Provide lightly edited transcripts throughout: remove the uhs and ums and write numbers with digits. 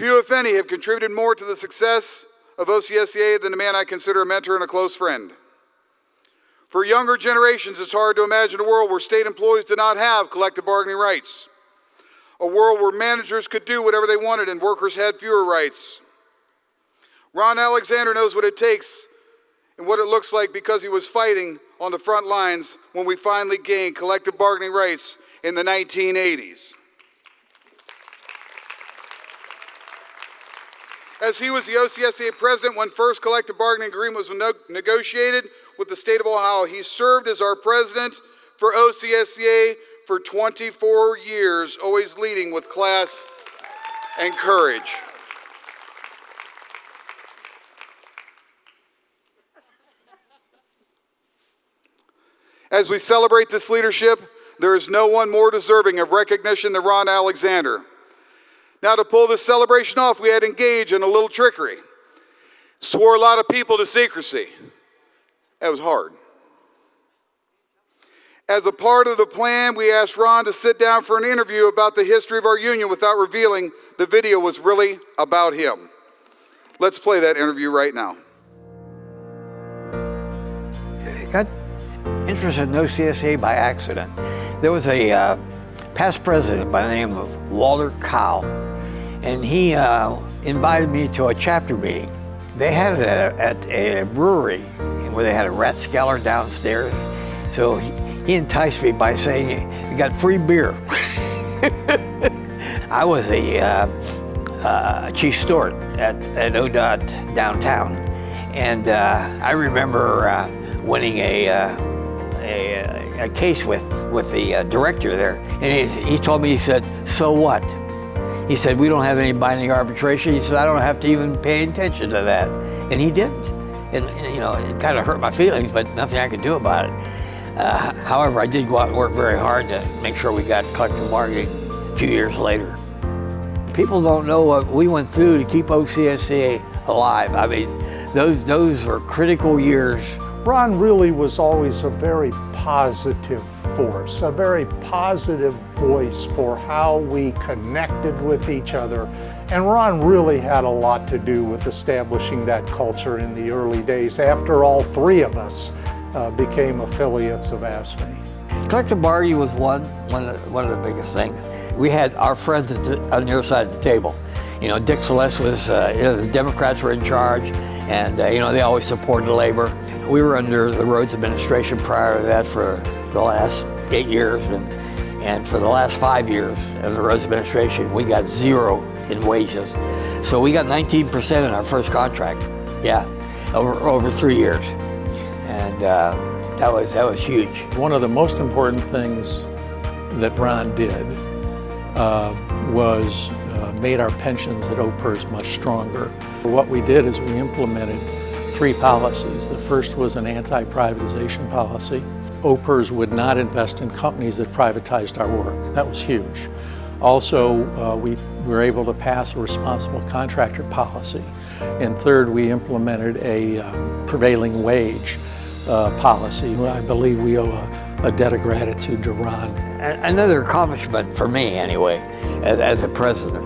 Few, if any, have contributed more to the success of OCSEA than the man I consider a mentor and a close friend. For younger generations, it's hard to imagine a world where state employees did not have collective bargaining rights, a world where managers could do whatever they wanted and workers had fewer rights. Ron Alexander knows what it takes and what it looks like because he was fighting on the front lines when we finally gained collective bargaining rights in the 1980s. As he was the OCSEA president when first collective bargaining agreement was negotiated with the state of Ohio, he served as our president for OCSEA for 24 years, always leading with class and courage. As we celebrate this leadership, there is no one more deserving of recognition than Ron Alexander. Now, to pull this celebration off, we had engaged in a little trickery. Swore a lot of people to secrecy. That was hard. As a part of the plan, we asked Ron to sit down for an interview about the history of our union without revealing the video was really about him. Let's play that interview right now. I got interested in OCSEA by accident. There was a past president by the name of Walter Cowell, and he invited me to a chapter meeting. They had it at a brewery where they had a rathskeller downstairs. So he enticed me by saying, "You got free beer." I was a chief steward at ODOT downtown, and I remember winning a case with the director there, and he told me, he said, "So what?" He said, "We don't have any binding arbitration." He said, "I don't have to even pay attention to that." And he didn't. And you know, it kind of hurt my feelings, but nothing I could do about it. However, I did go out and work very hard to make sure we got collective bargaining a few years later. People don't know what we went through to keep OCSEA alive. I mean, those are critical years. Ron really was always a very positive force, a very positive voice for how we connected with each other. And Ron really had a lot to do with establishing that culture in the early days after all three of us became affiliates of AFSCME. Collective bargaining was one of the biggest things. We had our friends on the other side of the table. You know, Dick Celeste was, the Democrats were in charge, and they always supported labor. We were under the Rhodes administration prior to that for the last 8 years, and for the last 5 years of the Rhodes administration, we got 0 in wages. So we got 19% in our first contract, over 3 years. And that was huge. One of the most important things that Ron did was made our pensions at OPERS much stronger. What we did is we implemented 3 policies. The first was an anti-privatization policy. OPERS would not invest in companies that privatized our work. That was huge. Also, we were able to pass a responsible contractor policy. And third, we implemented a prevailing wage policy. I believe we owe a debt of gratitude to Ron. Another accomplishment for me, anyway, as a president,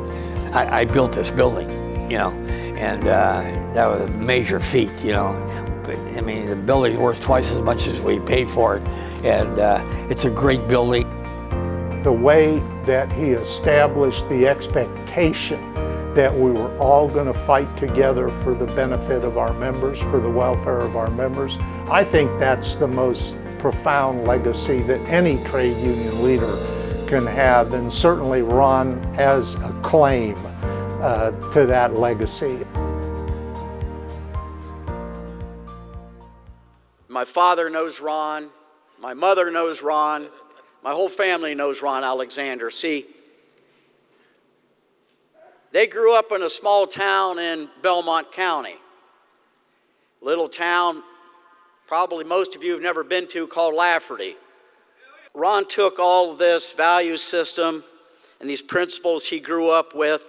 I built this building, and that was a major feat, But, I mean, the building is worth twice as much as we paid for it, and it's a great building. The way that he established the expectation that we were all going to fight together for the benefit of our members, for the welfare of our members, I think that's the most profound legacy that any trade union leader can have, and certainly Ron has a claim to that legacy. My father knows Ron, my mother knows Ron, my whole family knows Ron Alexander. See, they grew up in a small town in Belmont County. Little town, probably most of you have never been to, called Lafferty. Ron took all of this value system and these principles he grew up with,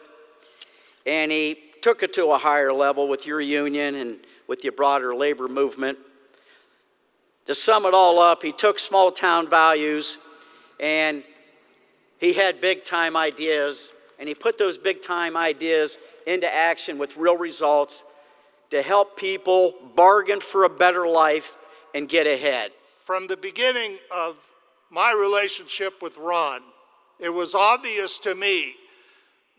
and he took it to a higher level with your union and with your broader labor movement. To sum it all up, he took small town values and he had big time ideas and he put those big-time ideas into action with real results to help people bargain for a better life and get ahead. From the beginning of my relationship with Ron, it was obvious to me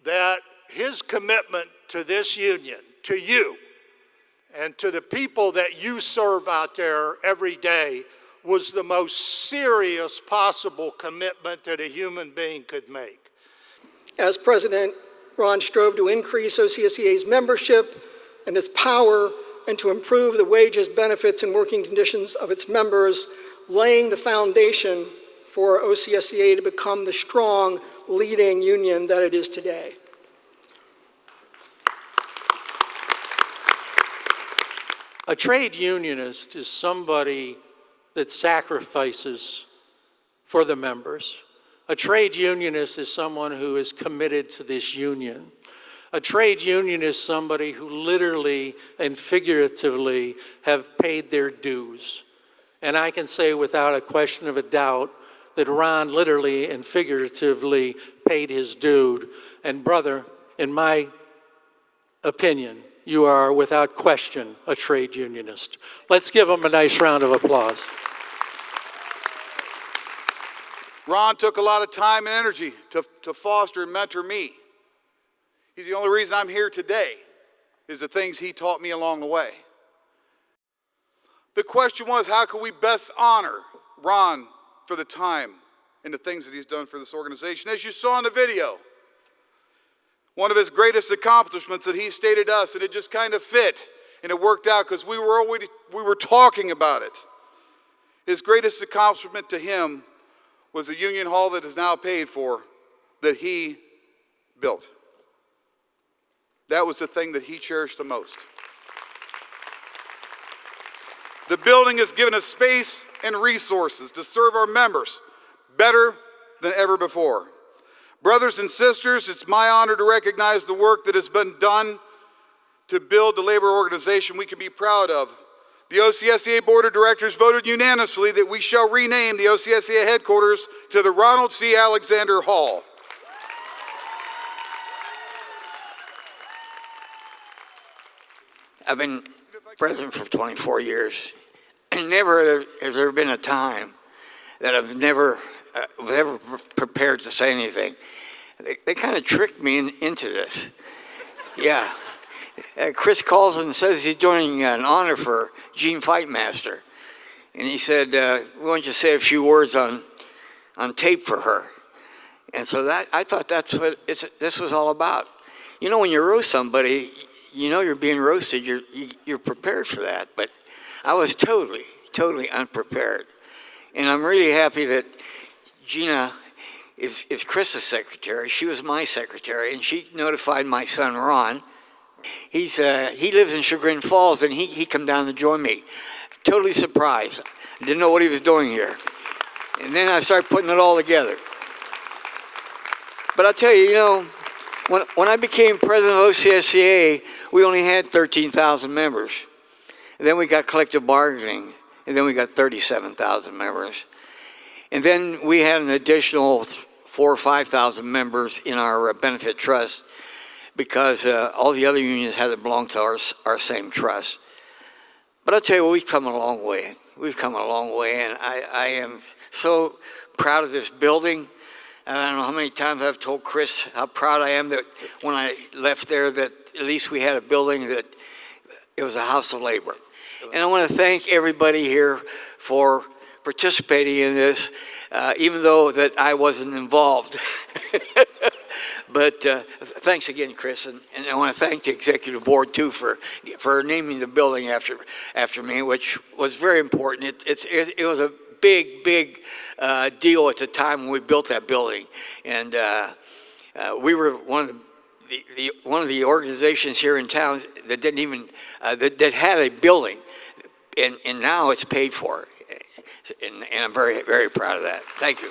that his commitment to this union, to you, and to the people that you serve out there every day was the most serious possible commitment that a human being could make. As president, Ron strove to increase OCSEA's membership and its power and to improve the wages, benefits, and working conditions of its members, laying the foundation for OCSEA to become the strong, leading union that it is today. A trade unionist is somebody that sacrifices for the members. A trade unionist is someone who is committed to this union. A trade union is somebody who literally and figuratively have paid their dues. And I can say without a question of a doubt that Ron literally and figuratively paid his due. And brother, in my opinion, you are without question a trade unionist. Let's give him a nice round of applause. Ron took a lot of time and energy to foster and mentor me. He's the only reason I'm here today is the things he taught me along the way. The question was, how can we best honor Ron for the time and the things that he's done for this organization? As you saw in the video, one of his greatest accomplishments that he stated us, and it just kind of fit, and it worked out because we were talking about it. His greatest accomplishment to him was the union hall that is now paid for, that he built. That was the thing that he cherished the most. The building has given us space and resources to serve our members better than ever before. Brothers and sisters, it's my honor to recognize the work that has been done to build the labor organization we can be proud of. The OCSEA Board of Directors voted unanimously that we shall rename the OCSEA headquarters to the Ronald C. Alexander Hall. I've been president for 24 years, and never has there been a time that I've never was ever prepared to say anything. They kind of tricked me into this. Yeah. Chris calls and says he's doing an honor for Gene Fightmaster. And he said, why don't you say a few words on tape for her? And so I thought that's what this was all about. You know, when you roast somebody, you know you're being roasted, you're prepared for that. But I was totally unprepared. And I'm really happy that Gina is Chris's secretary. She was my secretary, and she notified my son, Ron. He lives in Chagrin Falls, and he come down to join me. Totally surprised. Didn't know what he was doing here. And then I started putting it all together. But I'll tell you, you know, when I became president of OCSEA, we only had 13,000 members. And then we got collective bargaining, and then we got 37,000 members. And then we had an additional 4,000 or 5,000 members in our benefit trust because all the other unions had to belong to our same trust. But I'll tell you, we've come a long way. We've come a long way, and I am so proud of this building. And I don't know how many times I've told Chris how proud I am that when I left there that at least we had a building that it was a house of labor. And I want to thank everybody here for participating in this, even though that I wasn't involved. But thanks again, Chris, and I want to thank the executive board too for naming the building after me, which was very important. It was a big deal at the time when we built that building, and we were one of the organizations here in town that didn't even that had a building, and now it's paid for, and I'm very proud of that. Thank you.